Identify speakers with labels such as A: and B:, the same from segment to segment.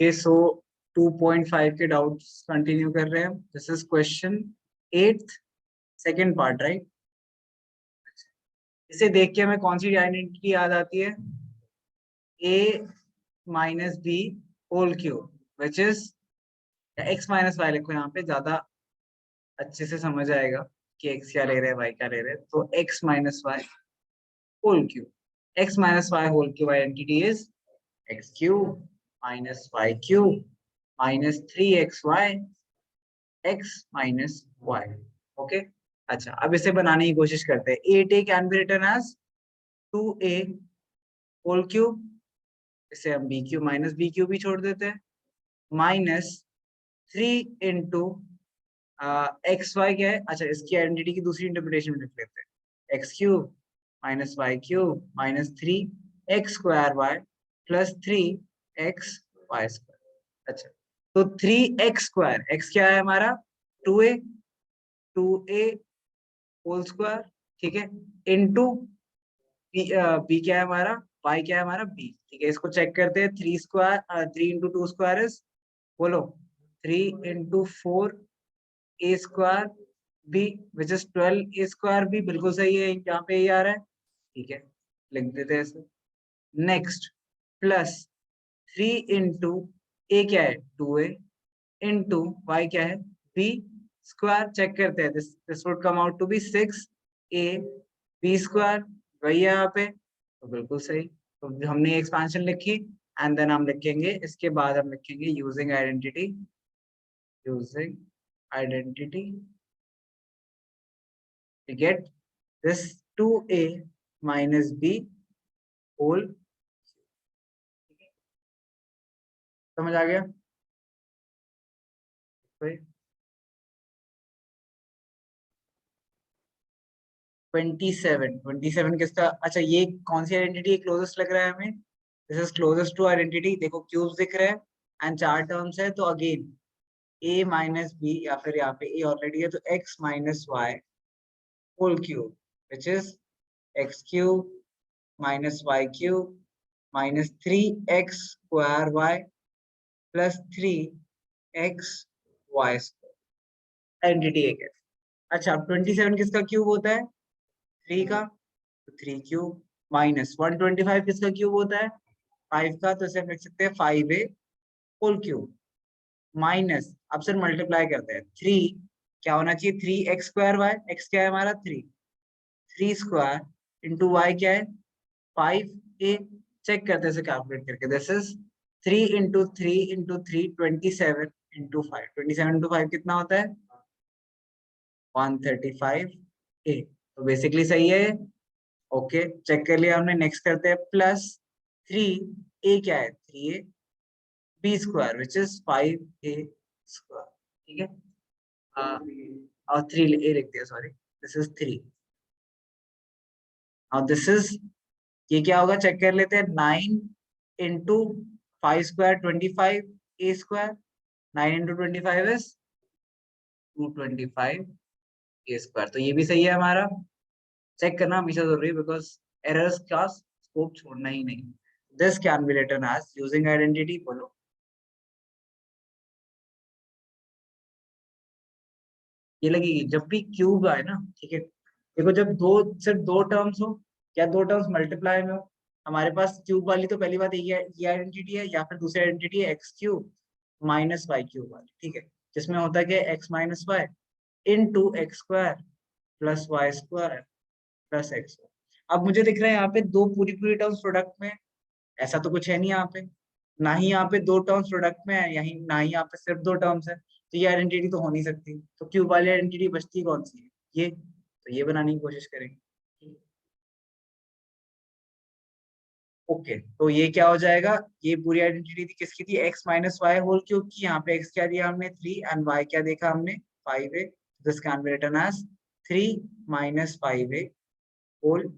A: Okay, सो 2.5 के doubts continue कर रहे हैं. This is question 8th, second part, right. इसे देख के हमें कौन सी आइडेंटिटी याद आती है? a minus b whole cube, which is x minus y. लिखो यहाँ पे, ज्यादा अच्छे से समझ आएगा कि x क्या ले रहे हैं, y क्या ले रहे हैं. तो x minus y whole cube. x minus y whole cube identity is x cube minus y cube minus 3xy x minus y. Okay. अच्छा, अब इसे बनाने की कोशिश करते हैं. 8a can be written as 2a whole cube. इसे हम b cube minus b cube भी छोड़ देते हैं. माइनस 3 इंटू एक्स वाई क्या है? अच्छा, इसकी आइडेंटिटी की दूसरी इंटरप्रिटेशन लिख लेते हैं. X cube minus y cube minus 3x square y plus 3x y square. अच्छा, तो 3x स्क्वायर, x क्या है हमारा? 2a, 2a होल स्क्वायर, ठीक है, इंटू b क्या है हमारा? y क्या है हमारा? b. ठीक है, इसको चेक करते हैं. 3 स्क्वायर, 3 इंटू 2 स्क्वायर इज, बोलो, 3 into 4 a square b, which is 12 a square b. बिल्कुल सही है, यहाँ पे ये आ रहा है. ठीक है, लिख देते हैं इसे. नेक्स्ट, प्लस 3 इंटू ए क्या है? 2a इंटू वाई क्या है? B square. चेक करते हैं. This would come out to be 6a b square. वही है यहाँ पे, तो बिल्कुल सही. तो हमने एक्सपेंशन लिखी, एंड देन हम लिखेंगे, इसके बाद हम लिखेंगे using identity. Using identity we get this 2a minus b whole. समझ आ गया? 27 किसका? अच्छा, ये कौन सी आइडेंटिटी क्लोजेस्ट लग रहा है हमें? This is closest to identity. देखो, क्यूब्स दिख रहे हैं एंड 4 टर्म्स है, तो अगेन a माइनस बी, या फिर यहाँ पे a ऑलरेडी है, तो x minus y whole cube, which is x cube minus y cube minus 3x square y plus 3x y square. Identity एक है. अच्छा, 27 किसका क्यूब होता है? 3 का, तो 3 क्यूब. माइनस 125 किसका क्यूब होता है? 5 का, तो इसे हम लिख सकते हैं 5a होल क्यूब. माइनस, अब सर मल्टीप्लाई करते हैं. 3 क्या होना चाहिए? 3x square Y. x क्या है हमारा? 3 स्क्वायर इंटू वाई क्या है? 5a. चेक करते हैं कैलकुलेट करके. This is 3 into 3 into 3 27 into 5. 27 into 5 कितना होता है? 135a. तो बेसिकली सही है. ओके, चेक कर लिया हमने. नेक्स्ट करते हैं. प्लस 3a क्या है? 3a b square, which is 5a square. ठीक है, और 3a लिख दिया, सॉरी. This is 3. और दिस इज, ये क्या होगा? चेक कर लेते हैं. 9 into 5 square 25 A square. 9 into 25 is 225 A square. तो ये भी सही है हमारा. चेक करना हमेशा जरूरी है, बिकॉज एरर्स का स्कोप छोड़ना ही नहीं. This can be written as using identity. बोलो, ये लगेगी जब भी क्यूब आए ना. ठीक है, देखो, जब दो, सिर्फ दो टर्म्स हो या दो टर्म्स मल्टीप्लाई में हो, हमारे पास क्यूब वाली तो पहली बात ये आइडेंटिटी है, या फिर दूसरी आइडेंटिटी है x cube minus y cube वाली. ठीक है, जिसमें होता है कि x minus y into x square plus y square plus x. अब मुझे दिख रहा है यहाँ पे दो पूरी पूरी टर्म्स प्रोडक्ट में. ऐसा तो कुछ है नहीं यहाँ पे. ना ही यहाँ पे दो टर्म्स प्रोडक्ट में है, यही ना ही यहाँ पे सिर्फ दो टर्म्स है. तो ये आइडेंटिटी तो हो नहीं सकती. तो क्यूब वाली आइडेंटिटी बचती कौन सी है? ये. तो ये बनाने की कोशिश करेंगे. ओके, तो ये क्या हो जाएगा? ये पूरी आइडेंटिटी थी किसकी? थी x minus y whole cube की. यहाँ पे एक्स क्या दिया हमने? 3, एंड वाई क्या देखा हमने? 5a. This can be written as 3 minus 5a whole.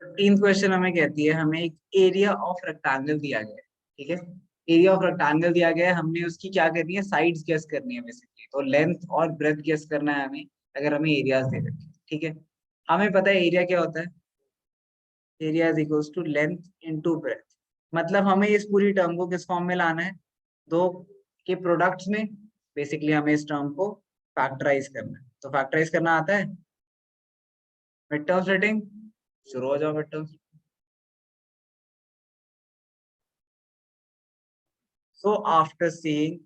A: 15th question हमें कहती है, हमें एक एरिया ऑफ रेक्टेंगल दिया गया है. ठीक है, एरिया ऑफ रेक्टेंगल दिया गया है. हमने उसकी क्या करनी है? साइड्स गेस करनी है बेसिकली. तो लेंथ और ब्रेथ गेस करना है हमें, अगर हमें एरियाज दे रखे हैं. ठीक है, हमें पता है एरिया क्या होता है, area is equals to length into breadth. मतलब हमें इस पूरी टर्म को किस फॉर्म में लाना है, दो के प्रोडक्ट्स में। बेसिकली हमें इस टर्म को फैक्टराइज करना है, तो फैक्टराइज करना आता है। मिड टर्म सेटिंग शुरू हो जाओ, mid term. So after seeing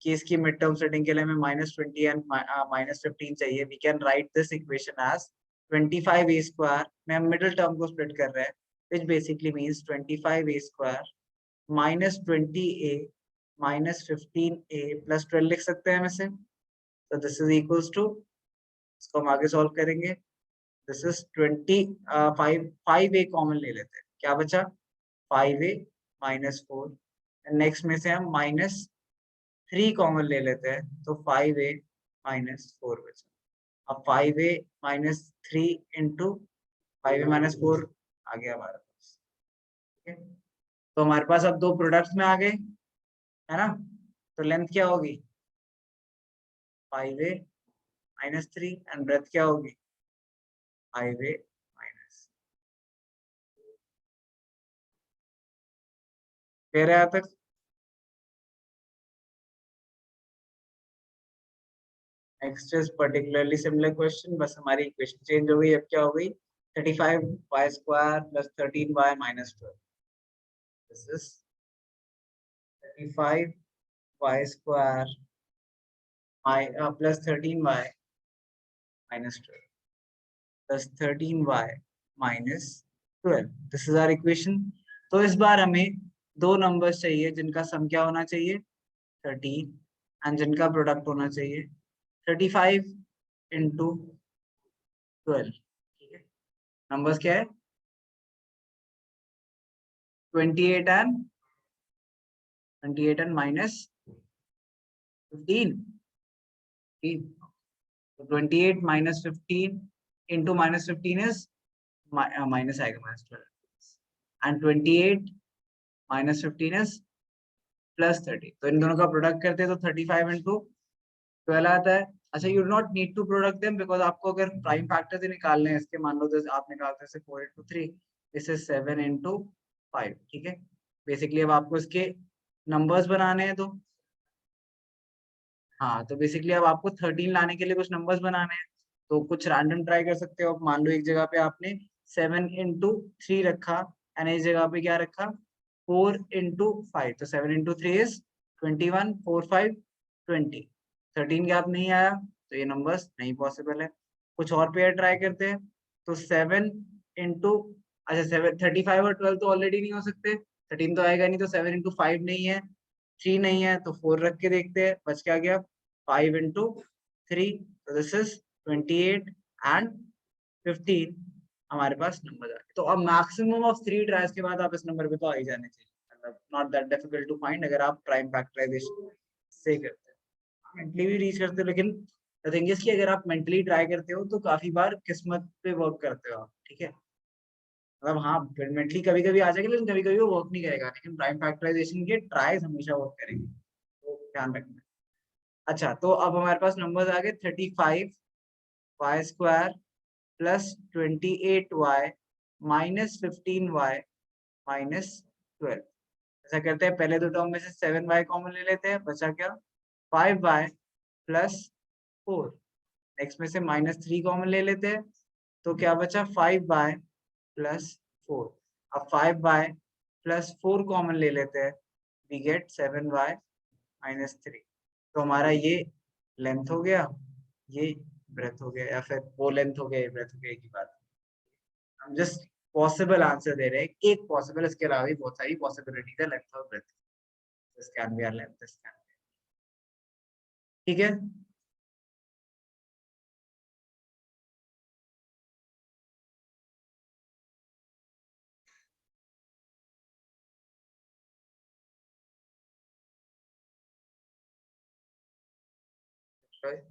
A: कि इसकी मिड टर्म सेटिंग के लिए हमें -20 एंड -15 चाहिए, we can write this equation as 25a² में हम मिडिल टर्म को स्प्लिट कर रहे हैं, which basically means 25a² -20a -15a plus 12 लिख सकते हैं हम इसे। तो दिस इज इक्वल्स टू, इसको हम आगे सॉल्व करेंगे। दिस इज 5a कॉमन ले लेते हैं, क्या बचा 5a -4। नेक्स्ट में से हम -3 कॉमन ले लेते हैं, तो 5a -4 बचा। अब 5a -3 इंटू 5a -4 आ गया हमारे पास। ठीक है, तो हमारे पास अब दो प्रोडक्ट्स में आ गए, है ना। तो लेंथ क्या होगी 5a -3 एंड ब्रेथ क्या होगी 5a माइनस। फिर यहाँ तक next is particularly similar question, बस हमारी इक्वेशन चेंज हो गई। अब क्या हो गई 35y² plus 13y -12। This is 35y² plus 13y -12 plus 13y -12। This is our equation. तो इस बार हमें दो नंबर्स चाहिए जिनका सम क्या होना चाहिए 13 एंड जिनका प्रोडक्ट होना चाहिए 35 इंटू 12। ठीक है, नंबर्स क्या है 28 एंड -15। तो 28 -15 इंटू -15 इज माइनस आएगा -12 एंड 28 -15 इज +30। तो इन दोनों का प्रोडक्ट करते हैं तो 35 इंटू 12 आता है। अच्छा, you do not need to product them because आपको अगर प्राइम फैक्टर से निकालने हैं इसके, मान लो जैसे आप निकालते हैं 4 इंटू 3, दिस इज 7 इंटू 5। ठीक है, बेसिकली अब आपको इसके नंबर्स बनाने हैं, तो हाँ, तो बेसिकली अब आपको 13 लाने के लिए कुछ नंबर्स बनाने हैं, तो कुछ रैंडम ट्राई कर सकते हो। मान लो एक जगह पे आपने 7 इंटू 3 रखा एंड एक जगह पे क्या रखा 4 इंटू 5, तो 7 इंटू 3 इज 21, 4 5 20। 13 गैप नहीं आया तो ये नंबर्स नहीं पॉसिबल है। कुछ और पेयर ट्राई करते हैं, तो 7 इंटू, अच्छा 35 और 12 तो ऑलरेडी नहीं हो सकते, 13 तो आएगा नहीं, तो 7 इंटू 5 नहीं है, 3 नहीं है, तो 4 रख के देखते हैं, बच क्या गया 5 इंटू 3, तो दिस इज 28 एंड 15। हमारे पास नंबर आ गए। तो अब मैक्सिमम ऑफ 3 ट्राइज के बाद आप इस नंबर पे तो आ ही जाने चाहिए, मतलब not that difficult to find अगर आप प्राइम फैक्टराइजेशन से करते हैं, मेंटली भी रीच करते हो। लेकिन द थिंग इज कि अगर आप मेंटली ट्राई करते हो तो काफी बार किस्मत पे वर्क करते हो आप। ठीक है, मतलब हाँ मेंटली कभी कभी आ जाएगा, लेकिन कभी कभी वो वर्क नहीं करेगा, लेकिन प्राइम फैक्टराइजेशन के ट्राइज हमेशा वर्क करेंगे, तो ध्यान रखना। अच्छा, तो अब हमारे पास नंबर्स आ गए 35y² प्लस 28y -15y -12। ऐसा करते हैं, पहले दो टर्म में से 7y कॉमन ले लेते हैं, बचा क्या 5y +4। नेक्स्ट में से -3 कॉमन ले लेते हैं, तो क्या बचा 5y +4। अब 5y +4 कॉमन ले लेते हैं, वी गेट 7y -3। तो हमारा ये लेंथ हो गया, ये ब्रेथ हो गया, या फिर वो लेंथ हो गया ये ब्रेथ हो गया, की बात। हम जस्ट पॉसिबल आंसर दे रहे हैं, एक पॉसिबल, इसके अलावा भी बहुत सारी पॉसिबिलिटी है लेंथ और breadth. This can be our length, this can be. ठीक है, right?